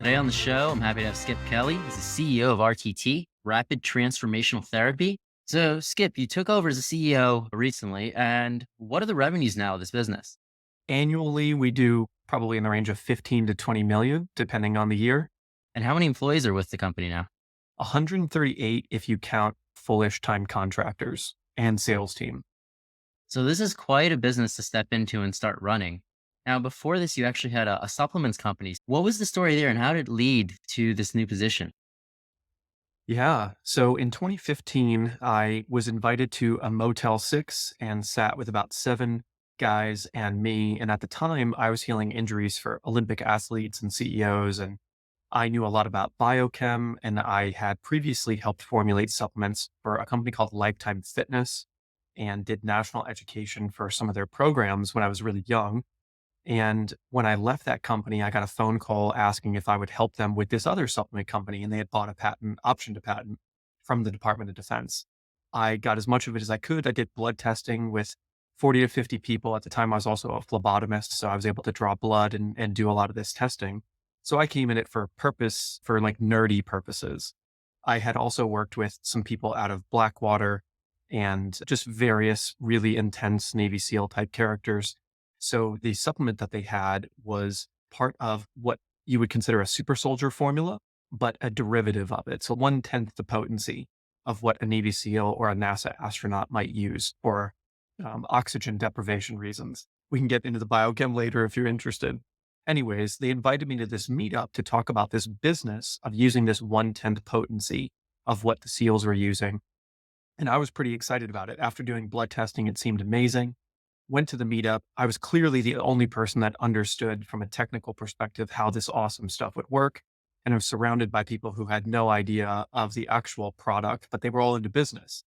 Today on the show, I'm happy to have Skip Kelly. He's the CEO of RTT, Rapid Transformational Therapy. So, Skip, you took over as the CEO recently, and what are the revenues now of this business? Annually, we do probably in the range of 15 to 20 million, depending on the year. And how many employees are with the company now? 138 if you count fullish time contractors and sales team. So, this is quite a business to step into and start running. Now, before this, you actually had a supplements company. What was the story there, and how did it lead to this new position? Yeah. So in 2015, I was invited to a Motel 6 and sat with about seven guys and me. And at the time, I was healing injuries for Olympic athletes and CEOs. And I knew a lot about biochem. And I had previously helped formulate supplements for a company called Lifetime Fitness and did national education for some of their programs when I was really young. And when I left that company, I got a phone call asking if I would help them with this other supplement company. And they had bought a patent, option to patent from the Department of Defense. I got as much of it as I could. I did blood testing with 40 to 50 people. At the time, I was also a phlebotomist. So I was able to draw blood and do a lot of this testing. So I came in it for purpose, for like nerdy purposes. I had also worked with some people out of Blackwater and just various really intense Navy SEAL type characters. So the supplement that they had was part of what you would consider a super soldier formula, but a derivative of it. So 1/10 the potency of what a Navy SEAL or a NASA astronaut might use for oxygen deprivation reasons. We can get into the biochem later if you're interested. Anyways, they invited me to this meetup to talk about this business of using this 1/10 potency of what the SEALs were using. And I was pretty excited about it. After doing blood testing, it seemed amazing. Went to the meetup. I was clearly the only person that understood from a technical perspective how this awesome stuff would work. And I was surrounded by people who had no idea of the actual product, but they were all into business.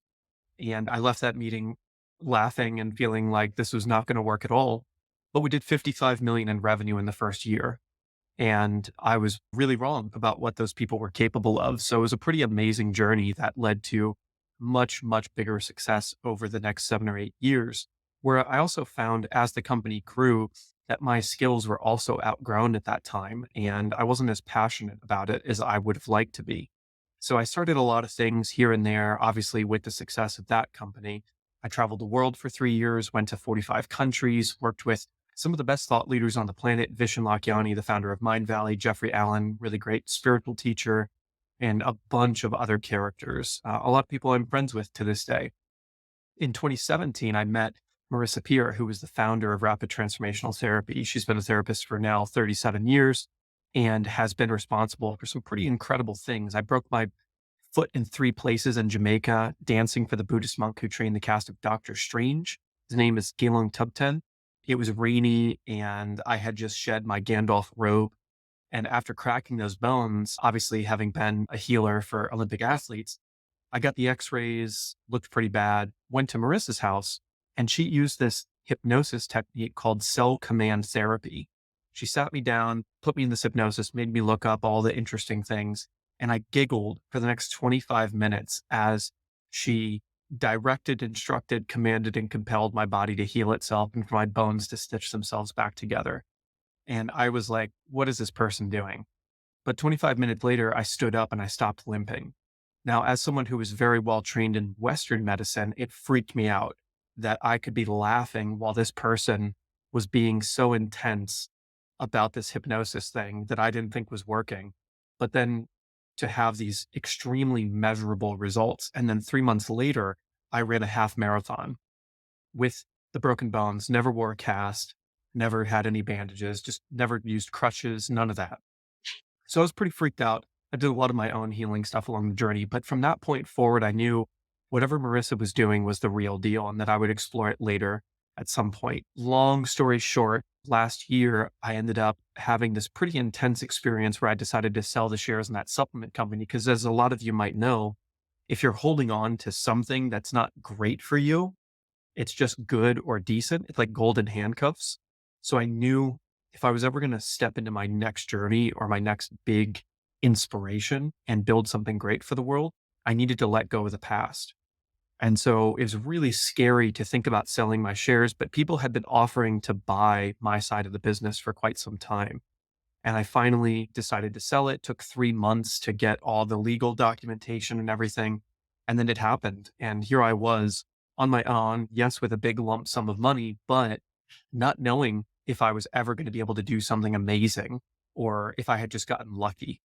And I left that meeting laughing and feeling like this was not going to work at all. But we did 55 million in revenue in the first year. And I was really wrong about what those people were capable of. So it was a pretty amazing journey that led to much, much bigger success over the next 7 or 8 years, where I also found as the company grew that my skills were also outgrown at that time. And I wasn't as passionate about it as I would have liked to be. So I started a lot of things here and there, obviously, with the success of that company. I traveled the world for 3 years, went to 45 countries, worked with some of the best thought leaders on the planet, Vishen Lakhiani, the founder of Mind Valley, Jeffrey Allen, really great spiritual teacher, and a bunch of other characters. A lot of people I'm friends with to this day. In 2017, I met Marissa Peer, who was the founder of Rapid Transformational Therapy. She's been a therapist for now 37 years and has been responsible for some pretty incredible things. I broke my foot in three places in Jamaica, dancing for the Buddhist monk who trained the cast of Doctor Strange. His name is Gelung Tubten. It was rainy and I had just shed my Gandalf robe. And after cracking those bones, obviously having been a healer for Olympic athletes, I got the x-rays, looked pretty bad, went to Marissa's house, and she used this hypnosis technique called cell command therapy. She sat me down, put me in this hypnosis, made me look up all the interesting things. And I giggled for the next 25 minutes as she directed, instructed, commanded, and compelled my body to heal itself and for my bones to stitch themselves back together. And I was like, what is this person doing? But 25 minutes later, I stood up and I stopped limping. Now, as someone who was very well trained in Western medicine, it freaked me out that I could be laughing while this person was being so intense about this hypnosis thing that I didn't think was working. But then to have these extremely measurable results. And then 3 months later, I ran a half marathon with the broken bones, never wore a cast, never had any bandages, just never used crutches, none of that. So I was pretty freaked out. I did a lot of my own healing stuff along the journey. But from that point forward, I knew whatever Marissa was doing was the real deal and that I would explore it later at some point. Long story short, last year, I ended up having this pretty intense experience where I decided to sell the shares in that supplement company. Because as a lot of you might know, if you're holding on to something that's not great for you, it's just good or decent. It's like golden handcuffs. So I knew if I was ever going to step into my next journey or my next big inspiration and build something great for the world, I needed to let go of the past. And so it was really scary to think about selling my shares, but people had been offering to buy my side of the business for quite some time. And I finally decided to sell it. Took 3 months to get all the legal documentation and everything. And then it happened. And here I was on my own, yes, with a big lump sum of money, but not knowing if I was ever going to be able to do something amazing or if I had just gotten lucky.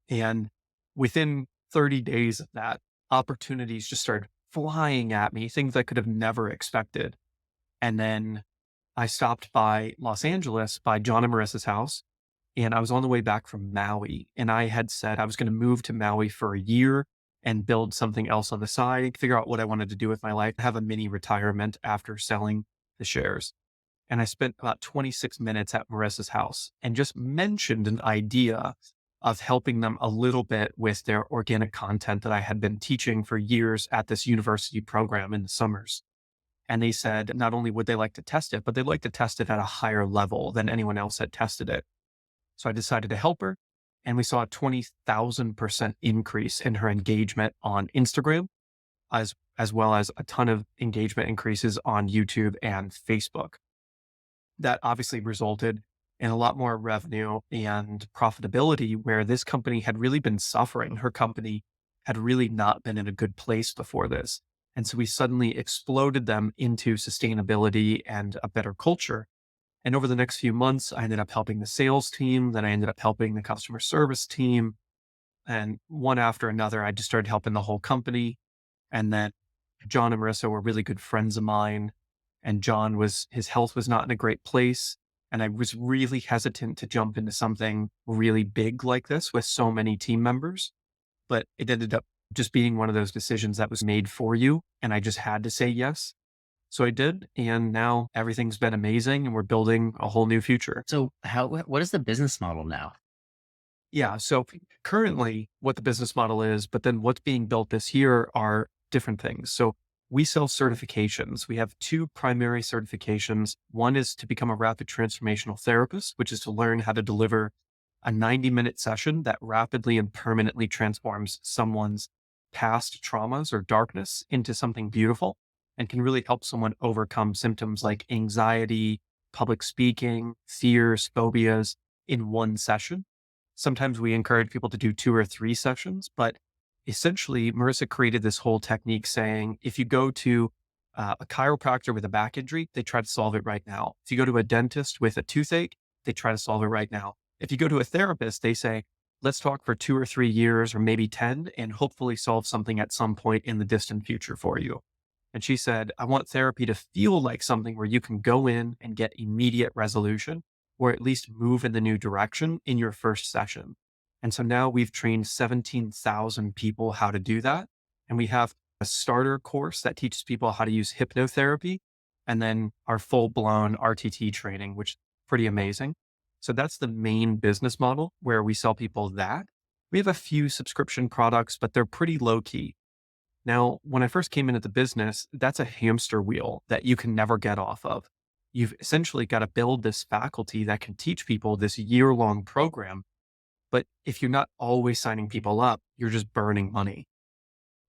And within 30 days of that, opportunities just started flying at me, things I could have never expected. And then I stopped by Los Angeles by John and Marissa's house. And I was on the way back from Maui. And I had said I was going to move to Maui for a year and build something else on the side, figure out what I wanted to do with my life, have a mini retirement after selling the shares. And I spent about 26 minutes at Marissa's house and just mentioned an idea of helping them a little bit with their organic content that I had been teaching for years at this university program in the summers. And they said not only would they like to test it, but they'd like to test it at a higher level than anyone else had tested it. So I decided to help her. And we saw a 20,000% increase in her engagement on Instagram, as well as a ton of engagement increases on YouTube and Facebook. That obviously resulted in a lot more revenue and profitability where this company had really been suffering. Her company had really not been in a good place before this. And so we suddenly exploded them into sustainability and a better culture. And over the next few months, I ended up helping the sales team. Then I ended up helping the customer service team. And one after another, I just started helping the whole company. And then John and Marissa were really good friends of mine. And his health was not in a great place. And I was really hesitant to jump into something really big like this with so many team members. But it ended up just being one of those decisions that was made for you. And I just had to say yes. So I did. And now everything's been amazing and we're building a whole new future. So what is the business model now? Yeah. So currently, what the business model is, but then what's being built this year are different things. So we sell certifications. We have two primary certifications. One is to become a rapid transformational therapist, which is to learn how to deliver a 90-minute session that rapidly and permanently transforms someone's past traumas or darkness into something beautiful and can really help someone overcome symptoms like anxiety, public speaking, fears, phobias in one session. Sometimes we encourage people to do 2 or 3 sessions, but essentially Marissa created this whole technique saying, if you go to a chiropractor with a back injury, they try to solve it right now. If you go to a dentist with a toothache, they try to solve it right now. If you go to a therapist, they say, let's talk for 2 or 3 years or maybe 10 and hopefully solve something at some point in the distant future for you. And she said, I want therapy to feel like something where you can go in and get immediate resolution or at least move in the new direction in your first session. And so now we've trained 17,000 people how to do that. And we have a starter course that teaches people how to use hypnotherapy and then our full blown RTT training, which is pretty amazing. So that's the main business model where we sell people that. We have a few subscription products, but they're pretty low key. Now, when I first came into the business, that's a hamster wheel that you can never get off of. You've essentially got to build this faculty that can teach people this year-long program. But if you're not always signing people up, you're just burning money.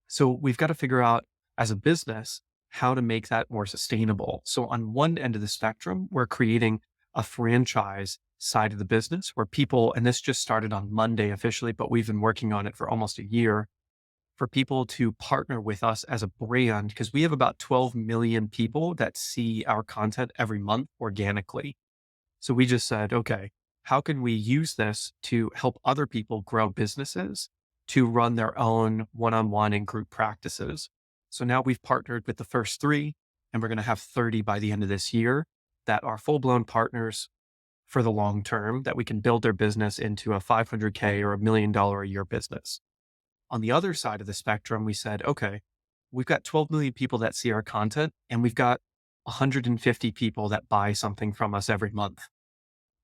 So we've got to figure out as a business how to make that more sustainable. So on one end of the spectrum, we're creating a franchise side of the business where people, and this just started on Monday officially, but we've been working on it for almost a year, for people to partner with us as a brand, because we have about 12 million people that see our content every month organically. So we just said, okay, how can we use this to help other people grow businesses to run their own one-on-one and group practices? So now we've partnered with the first 3, and we're going to have 30 by the end of this year that are full-blown partners for the long term, that we can build their business into a 500K or $1 million a year business. On the other side of the spectrum, we said, okay, we've got 12 million people that see our content and we've got 150 people that buy something from us every month.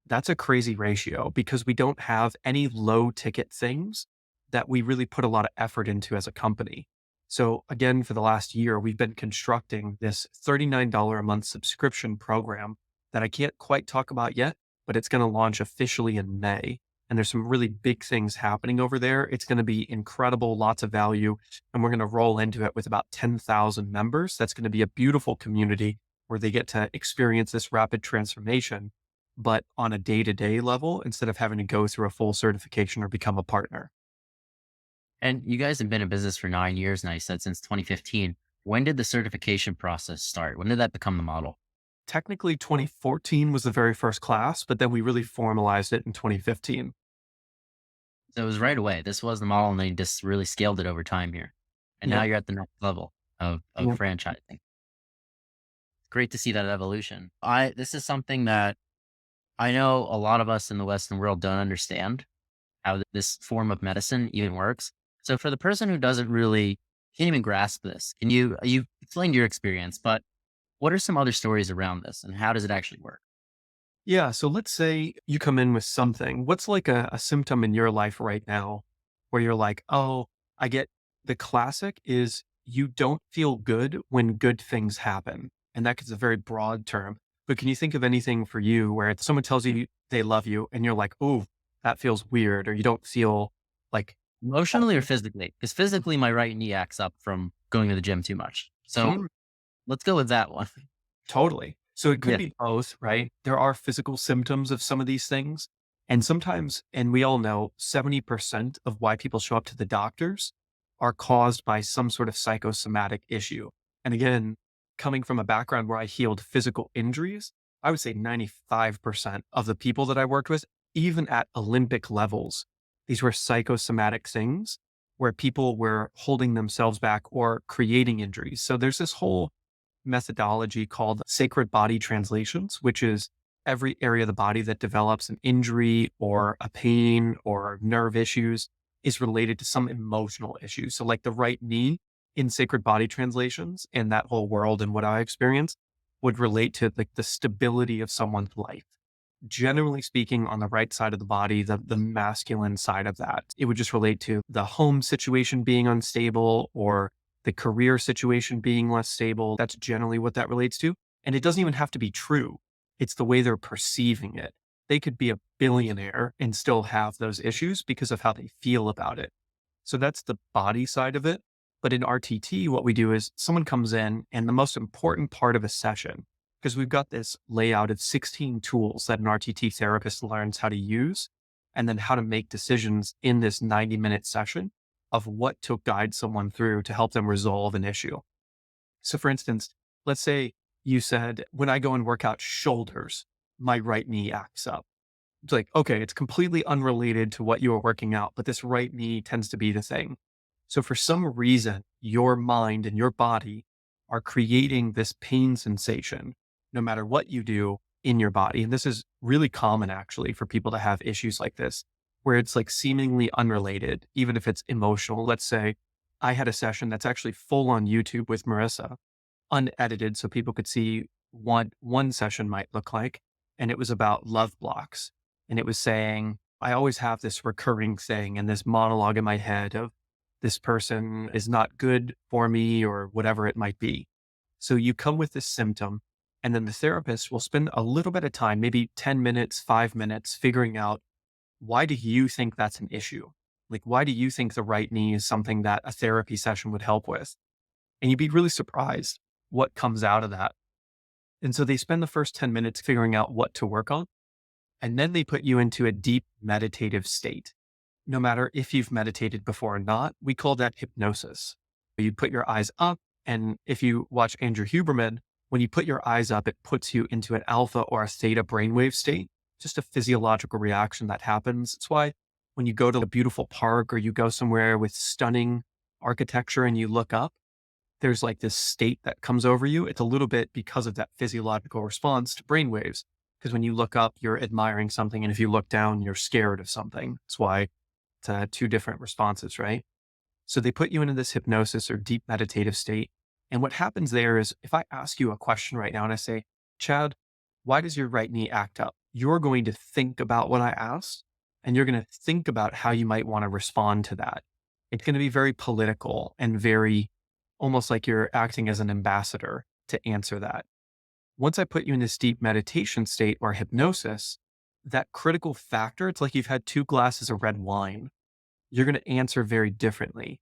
That's a crazy ratio because we don't have any low ticket things that we really put a lot of effort into as a company. So again, for the last year, we've been constructing this $39 a month subscription program that I can't quite talk about yet, but it's going to launch officially in May. And there's some really big things happening over there. It's going to be incredible, lots of value. And we're going to roll into it with about 10,000 members. That's going to be a beautiful community where they get to experience this rapid transformation. but on a day to day level instead of having to go through a full certification or become a partner. And you guys have been in business for 9 years now. You said since 2015. When did the certification process start? When did that become the model? Technically, 2014 was the very first class, but then we really formalized it in 2015. So it was right away. This was the model, and they just really scaled it over time here. And now Yep. you're at the next level of Yep. franchising. Great to see that evolution. This is something that I know a lot of us in the Western world don't understand how this form of medicine even works. So for the person who doesn't really can't even grasp this, you explained your experience, but what are some other stories around this and how does it actually work? Yeah. So let's say you come in with something. What's like a symptom in your life right now where you're like, oh, I get the classic is you don't feel good when good things happen. And that is a very broad term. But can you think of anything for you where someone tells you they love you and you're like, oh, that feels weird, or you don't feel like, Emotionally or physically? Because physically my right knee acts up from going to the gym too much. So "Mm, let's go with that one. totally. So it could Yeah. be both, right? There are physical symptoms of some of these things. And sometimes, and we all know 70% of why people show up to the doctors are caused by some sort of psychosomatic issue. And again, coming from a background where I healed physical injuries, I would say 95% of the people that I worked with, even at Olympic levels, these were psychosomatic things where people were holding themselves back or creating injuries. So there's this whole methodology called sacred body translations, which is every area of the body that develops an injury or a pain or nerve issues is related to some emotional issue. So, like the right knee in sacred body translations and that whole world and what I experienced would relate to like the stability of someone's life. Generally speaking, on the right side of the body, the masculine side of that, it would just relate to the home situation being unstable or the career situation being less stable. That's generally what that relates to. And it doesn't even have to be true. It's the way they're perceiving it. They could be a billionaire and still have those issues because of how they feel about it. So that's the body side of it. But in RTT, what we do is someone comes in, and the most important part of a session, because we've got this layout of 16 tools that an RTT therapist learns how to use, and then how to make decisions in this 90-minute session of what to guide someone through to help them resolve an issue. So, for instance, let's say you said, when I go and work out shoulders, my right knee acts up. It's like, okay, it's completely unrelated to what you are working out, but this right knee tends to be the thing. So for some reason, your mind and your body are creating this pain sensation, no matter what you do in your body. And this is really common actually for people to have issues like this, where it's like seemingly unrelated, even if it's emotional. Let's say I had a session that's actually full on YouTube with Marissa, unedited, so people could see one session might look like. And it was about love blocks. And it was saying, I always have this recurring thing and this monologue in my head of this person is not good for me or whatever it might be. So you come with this symptom, and then the therapist will spend a little bit of time, maybe 10 minutes, 5 minutes, figuring out, why do you think that's an issue? Like, why do you think the right knee is something that a therapy session would help with? And you'd be really surprised what comes out of that. And so they spend the first 10 minutes figuring out what to work on. And then they put you into a deep meditative state. No matter if you've meditated before or not, we call that hypnosis. You put your eyes up. And if you watch Andrew Huberman, when you put your eyes up, it puts you into an alpha or a theta brainwave state, just a physiological reaction that happens. It's why when you go to a beautiful park or you go somewhere with stunning architecture and you look up, there's like this state that comes over you. It's a little bit because of that physiological response to brainwaves. Because when you look up, you're admiring something. And if you look down, you're scared of something. That's why it's two different responses, right? So they put you into this hypnosis or deep meditative state. And what happens there is if I ask you a question right now and I say, Chad, why does your right knee act up? You're going to think about what I asked and you're going to think about how you might want to respond to that. It's going to be very political and very almost like you're acting as an ambassador to answer that. Once I put you in this deep meditation state or hypnosis, that critical factor, it's like you've had 2 glasses of red wine. You're going to answer very differently.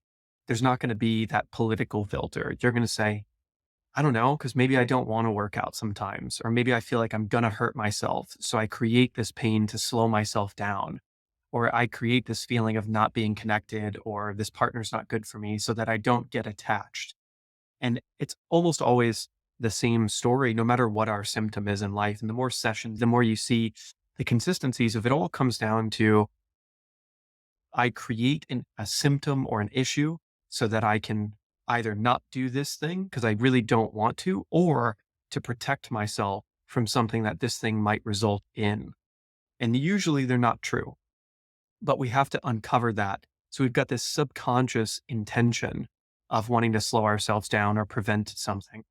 There's not going to be that political filter. You're going to say, I don't know, because maybe I don't want to work out sometimes, or maybe I feel like I'm going to hurt myself. So I create this pain to slow myself down, or I create this feeling of not being connected, or this partner's not good for me so that I don't get attached. And it's almost always the same story, no matter what our symptom is in life. And the more sessions, the more you see the consistencies of it all comes down to I create a symptom or an issue so that I can either not do this thing because I really don't want to, or to protect myself from something that this thing might result in. And usually they're not true, but we have to uncover that. So we've got this subconscious intention of wanting to slow ourselves down or prevent something.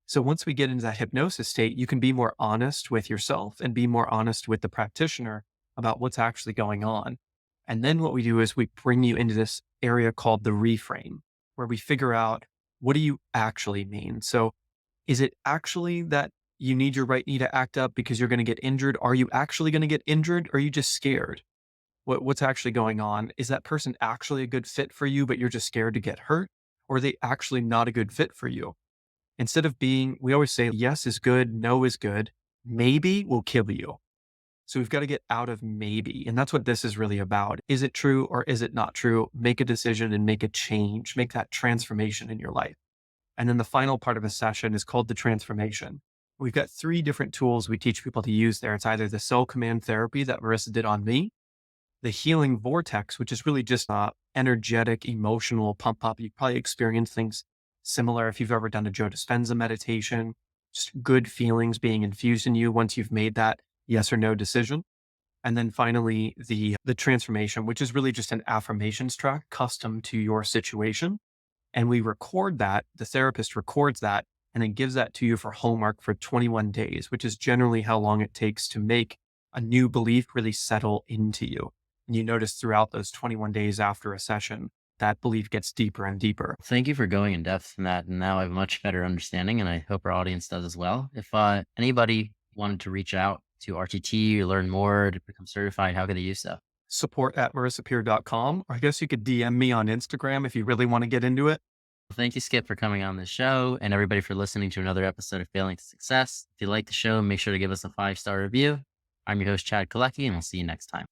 So once we get into that hypnosis state, you can be more honest with yourself and be more honest with the practitioner about what's actually going on. And then what we do is we bring you into this area called the reframe, where we figure out what do you actually mean? So is it actually that you need your right knee to act up because you're going to get injured? Are you actually going to get injured? Or are you just scared? What's actually going on? Is that person actually a good fit for you, but you're just scared to get hurt? Or are they actually not a good fit for you? Instead of being, we always say yes is good, no is good, maybe will kill you. So we've got to get out of maybe. And that's what this is really about. Is it true or is it not true? Make a decision and make a change, make that transformation in your life. And then the final part of a session is called the transformation. We've got 3 different tools we teach people to use there. It's either the cell command therapy that Marissa did on me, the healing vortex, which is really just a energetic, emotional pump up. You probably experience things similar if you've ever done a Joe Dispenza meditation, just good feelings being infused in you once you've made that yes or no decision. And then finally, the transformation, which is really just an affirmations track custom to your situation. And we record that, the therapist records that, and then gives that to you for homework for 21 days, which is generally how long it takes to make a new belief really settle into you. And you notice throughout those 21 days after a session, that belief gets deeper and deeper. Thank you for going in depth in that. And now I have a much better understanding, and I hope our audience does as well. If anybody wanted to reach out to RTT or learn more to become certified, how could they use so? Support at marissapeer.com. Or I guess you could DM me on Instagram if you really want to get into it. Thank you, Skip, for coming on the show, and everybody for listening to another episode of Failing to Success. If you like the show, make sure to give us a 5-star review. I'm your host, Chad Kalecki, and we'll see you next time.